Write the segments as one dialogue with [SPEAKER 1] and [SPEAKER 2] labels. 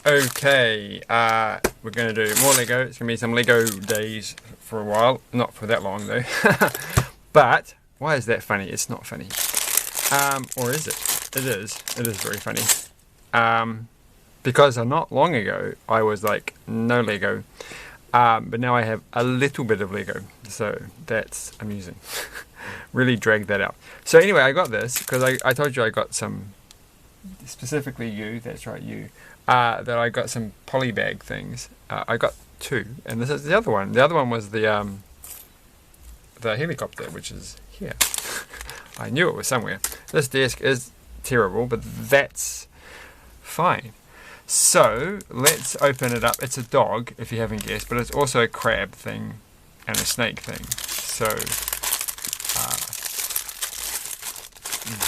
[SPEAKER 1] Okay, we're going to do more Lego. It's going to be some Lego days for a while. Not for that long though. But, why is that funny? It's not funny. Or is it? It is. It is very funny. Because not long ago, I was like, no Lego. But now I have a little bit of Lego. So, that's amusing. Really dragged that out. So anyway, I got this because I told you I got some, specifically you, that's right, you. That I got some polybag things. I got two, and this is the other one. The other one was the helicopter, which is here. I knew it was somewhere. This desk is terrible, but that's fine. So let's open it up. It's a dog, if you haven't guessed, but it's also a crab thing and a snake thing. So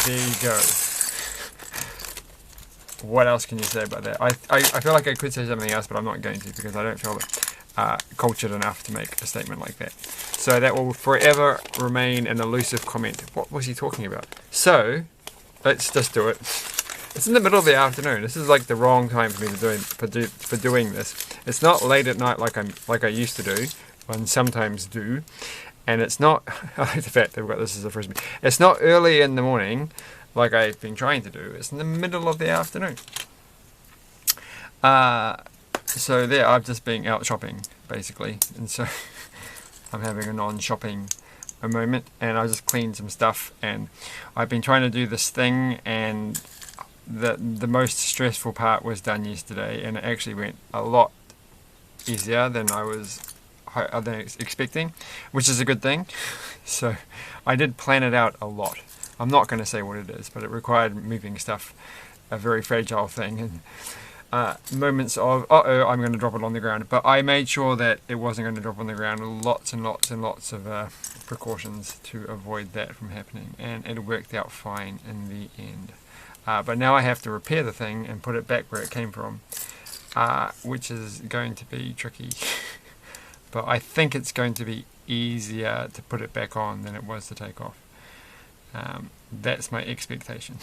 [SPEAKER 1] there you go. What else can you say about that? I feel like I could say something else, but I'm not going to because I don't feel cultured enough to make a statement like that. So that will forever remain an elusive comment. What was he talking about? So, let's just do it. It's in the middle of the afternoon. This is like the wrong time for me to for doing this. It's not late at night like I used to do, and sometimes do. And it's not, I like the fact that we've got this as a frisbee. It's not early in the morning, like I've been trying to do. It's in the middle of the afternoon. So there, I've just been out shopping, basically. And so I'm having a non-shopping moment. And I just cleaned some stuff. And I've been trying to do this thing. And the most stressful part was done yesterday. And it actually went a lot easier than I was expecting. Which is a good thing. So I did plan it out a lot. I'm not going to say what it is, but it required moving stuff, a very fragile thing, and moments of, uh-oh, I'm going to drop it on the ground. But I made sure that it wasn't going to drop on the ground. Lots and lots and lots of precautions to avoid that from happening, and it worked out fine in the end. But now I have to repair the thing and put it back where it came from, which is going to be tricky. But I think it's going to be easier to put it back on than it was to take off. That's my expectation.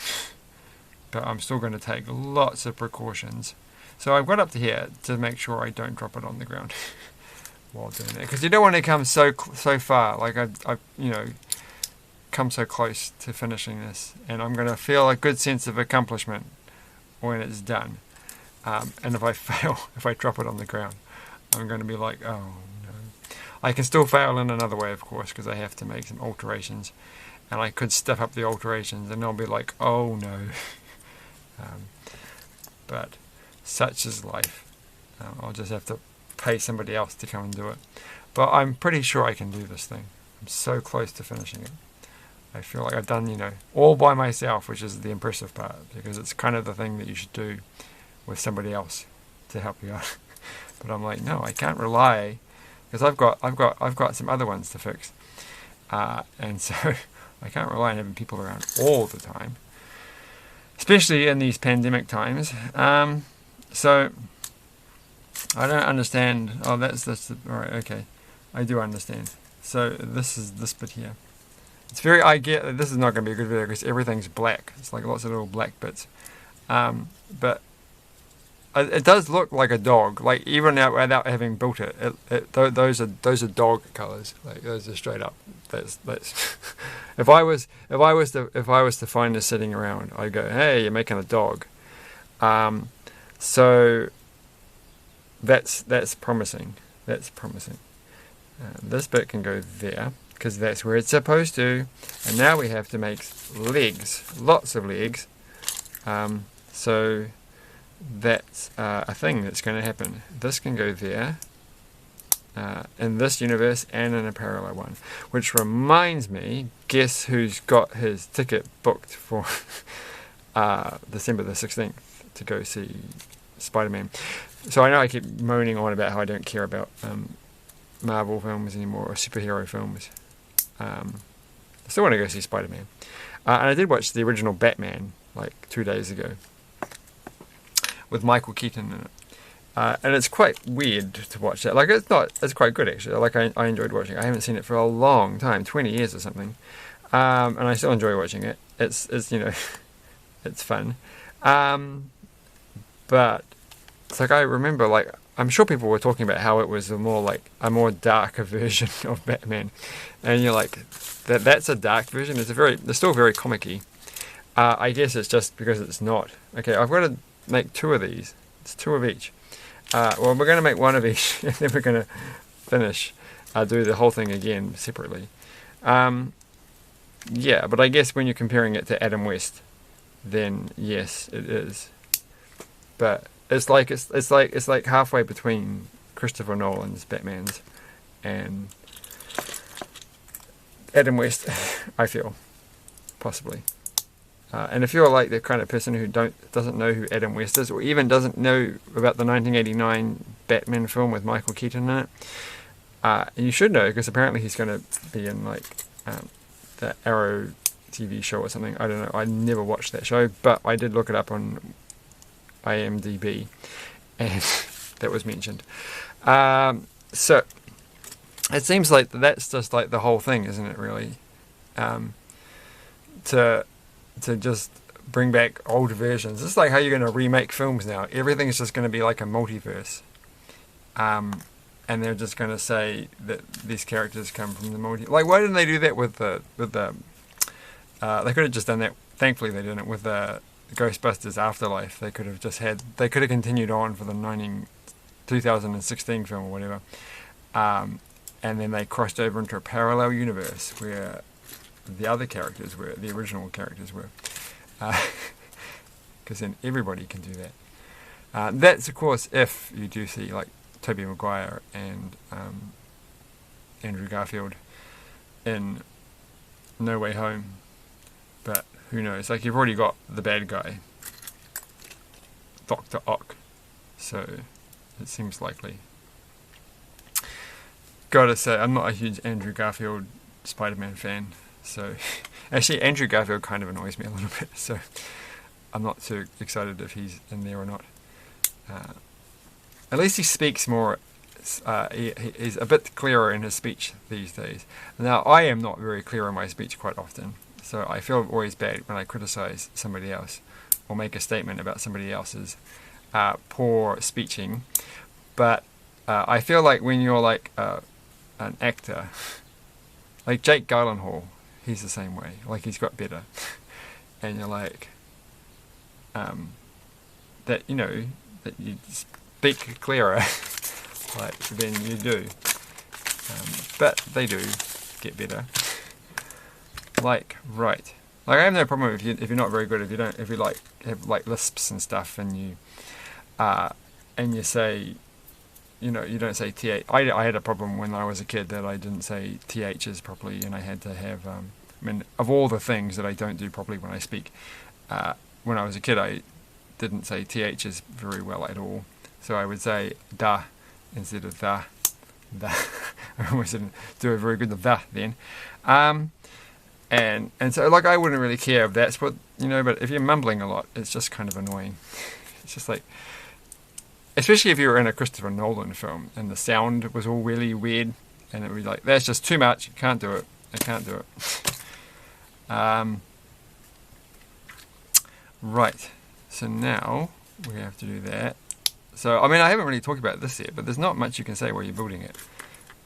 [SPEAKER 1] But I'm still going to take lots of precautions. So I've got up to here to make sure I don't drop it on the ground while doing that. Because you don't want to come so far. Like I've come so close to finishing this. And I'm going to feel a good sense of accomplishment when it's done. And if I fail, if I drop it on the ground, I'm going to be like, oh no. I can still fail in another way, of course, because I have to make some alterations. And I could step up the alterations and I'll be like, oh no. But such is life. I'll just have to pay somebody else to come and do it. But I'm pretty sure I can do this thing. I'm so close to finishing it. I feel like I've done, all by myself, which is the impressive part, because it's kind of the thing that you should do with somebody else to help you out. But I'm like, no, I can't rely, because I've got some other ones to fix. And so I can't rely on having people around all the time, especially in these pandemic times. So I don't understand. Oh, that's all right. Okay, I do understand. So this is this bit here. It's very. I get this is not going to be a good video because everything's black. It's like lots of little black bits. But it does look like a dog. Like even without having built it, those are dog colours. Like those are straight up. That's if I was to find this sitting around, I'd go, hey, you're making a dog. So that's promising. That's promising. This bit can go there because that's where it's supposed to. And now we have to make legs, lots of legs. So that's a thing that's going to happen. This can go there. In this universe and in a parallel one. Which reminds me, guess who's got his ticket booked for December the 16th to go see Spider-Man. So I know I keep moaning on about how I don't care about Marvel films anymore, or superhero films. I still want to go see Spider-Man. And I did watch the original Batman like 2 days ago with Michael Keaton in it. And it's quite weird to watch that. Like it's quite good actually. Like I enjoyed watching it. I haven't seen it for a long time, 20 years or something. And I still enjoy watching it. It's it's fun. But it's like I remember, like, I'm sure people were talking about how it was a more darker version of Batman, and you're like, that's a dark version. It's still very comic-y. I guess it's just because it's not. Okay, I've got to make 2 of these. It's 2 of each. Well, we're going to make 1 of each, and then we're going to finish. Do the whole thing again separately. Yeah, but I guess when you're comparing it to Adam West, then yes, it is. But it's like halfway between Christopher Nolan's Batmans and Adam West, I feel, possibly. And if you're like the kind of person who doesn't know who Adam West is, or even doesn't know about the 1989 Batman film with Michael Keaton in it, you should know, because apparently he's going to be in like the Arrow TV show or something. I don't know. I never watched that show, but I did look it up on IMDb, and that was mentioned. So it seems like that's just like the whole thing, isn't it? Really, to just bring back old versions. It's like how you're going to remake films now. Everything is just going to be like a multiverse. And they're just going to say that these characters come from the multi. Like, why didn't they do that with the? They could have just done that. Thankfully, they didn't with the Ghostbusters Afterlife. They could have continued on for the 2016 film or whatever. And then they crossed over into a parallel universe where the other characters were, the original characters were. Because then everybody can do that. That's, of course, if you do see, like, Tobey Maguire and Andrew Garfield in No Way Home. But who knows? Like, you've already got the bad guy, Dr. Ock. So it seems likely. Gotta say, I'm not a huge Andrew Garfield Spider-Man fan. So, actually, Andrew Garfield kind of annoys me a little bit. So, I'm not too excited if he's in there or not. At least he speaks more. He's a bit clearer in his speech these days. Now, I am not very clear in my speech quite often. So, I feel always bad when I criticize somebody else or make a statement about somebody else's poor speeching. But I feel like when you're like an actor, like Jake Gyllenhaal, he's the same way. Like, he's got better. And you're like, that you speak clearer like than you do. But they do get better. Like, right. Like, I have no problem if you're not very good, if you like have like lisps and stuff, and you say, you don't say th. I had a problem when I was a kid that I didn't say ths properly, and I had to have. I mean, of all the things that I don't do properly when I speak, when I was a kid, I didn't say ths very well at all. So I would say da instead of the. I almost didn't do a very good the then. And so, like, I wouldn't really care if that's what, but if you're mumbling a lot, it's just kind of annoying. It's just like, especially if you were in a Christopher Nolan film and the sound was all really weird, and it would be like, that's just too much, I can't do it. Right, so now we have to do that. So, I mean, I haven't really talked about this yet, but there's not much you can say while you're building it.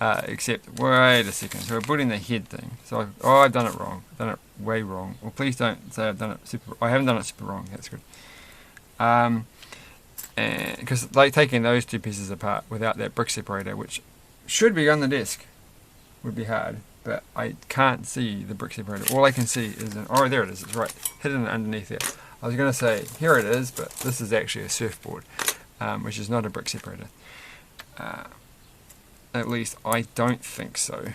[SPEAKER 1] Except, wait a second, so we're building the head thing. So, I've done it wrong. I've done it way wrong. Well, please don't say I've done it super. I haven't done it super wrong. That's good. Because like taking those two pieces apart without that brick separator, which should be on the desk, would be hard. But I can't see the brick separator. All I can see is there it is. It's right hidden underneath there. I was going to say here it is, but this is actually a surfboard, which is not a brick separator. At least I don't think so.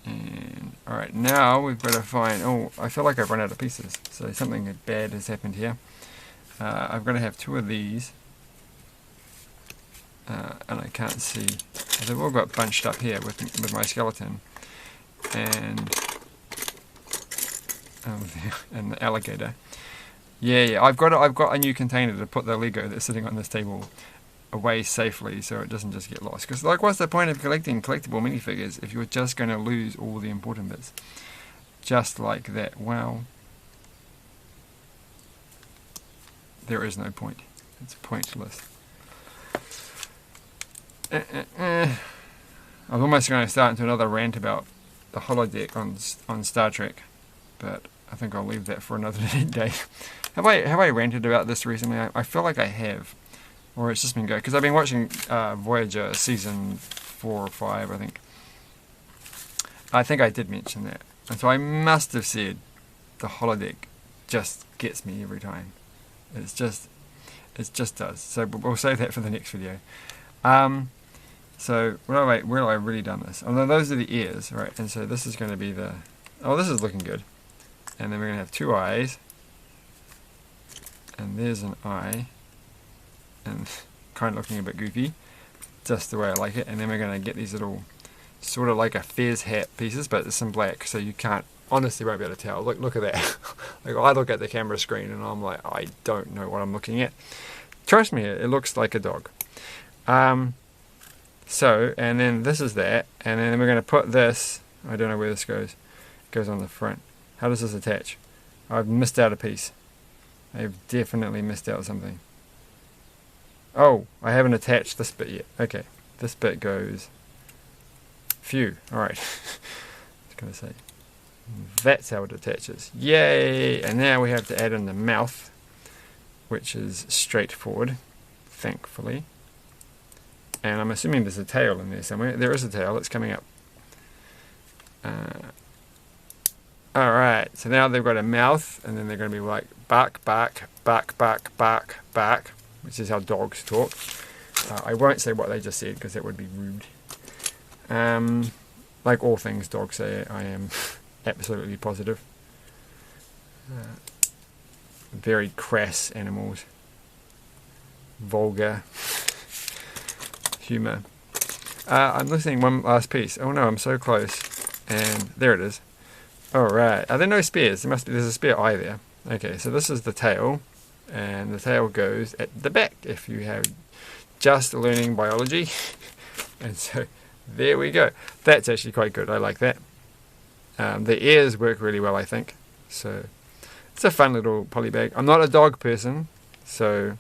[SPEAKER 1] And alright, now we've got to find. I feel like I've run out of pieces. So something bad has happened here. I've got to have 2 of these. And I can't see. They've all got bunched up here with my skeleton. And the alligator. Yeah. I've got a new container to put the Lego that's sitting on this table away safely, so it doesn't just get lost. Because, like, what's the point of collecting collectible minifigures if you're just going to lose all the important bits? Just like that. Well, there is no point. It's pointless. I was almost going to start into another rant about the holodeck on Star Trek, but I think I'll leave that for another day. Have I ranted about this recently? I feel like I have, or it's just been good because I've been watching Voyager season 4 or 5, I think. I think I did mention that, and so I must have said the holodeck just gets me every time. It just does. So we'll save that for the next video. So where have I really done this? Oh no, those are the ears, right? And so this is going to be the. Oh, this is looking good. And then we're going to have 2 eyes. And there's an eye. And kind of looking a bit goofy, just the way I like it. And then we're going to get these little, sort of like a fez hat pieces, but it's in black, so you can't, honestly won't be able to tell. Look at that. Like I look at the camera screen and I'm like, I don't know what I'm looking at. Trust me, it looks like a dog. So, and then this is that, and then we're going to put this, I don't know where this goes, it goes on the front. How does this attach? I've missed out a piece. I've definitely missed out something. Oh, I haven't attached this bit yet. Okay, this bit goes, phew, alright. I was going to say, that's how it attaches. Yay! And now we have to add in the mouth, which is straightforward, thankfully. And I'm assuming there's a tail in there somewhere. There is a tail, it's coming up. Alright, so now they've got a mouth, and then they're going to be like bark, bark, bark, bark, bark, bark, which is how dogs talk. I won't say what they just said because that would be rude. Like all things dogs say, I am absolutely positive. Very crass animals. Vulgar. Humour. I'm listening one last piece. Oh no, I'm so close. And there it is. Alright. Are there no spears? There's a spare eye there. Okay, so this is the tail. And the tail goes at the back if you have just learning biology. And so there we go. That's actually quite good. I like that. The ears work really well, I think. So it's a fun little polybag. I'm not a dog person, so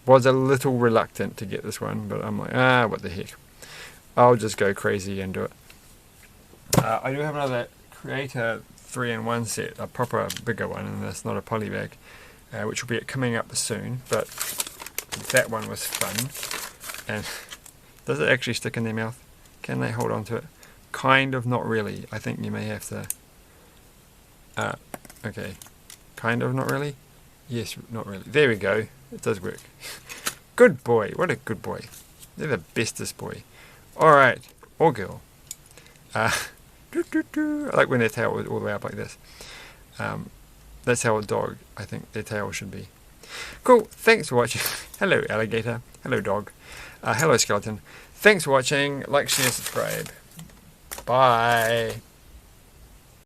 [SPEAKER 1] was a little reluctant to get this one, but I'm like, what the heck. I'll just go crazy and do it. I do have another Creator 3-in-1 set, a proper bigger one, and that's not a polybag, which will be coming up soon, but that one was fun. And does it actually stick in their mouth? Can they hold on to it? Kind of, not really. I think you may have to... okay. Kind of, not really? Yes, not really. There we go. It does work. Good boy. What a good boy. They're the bestest boy. Alright. Or girl. I like when their tail was all the way up like this. That's how a dog, I think, their tail should be. Cool. Thanks for watching. Hello, alligator. Hello, dog. Hello, skeleton. Thanks for watching. Like, share, subscribe. Bye.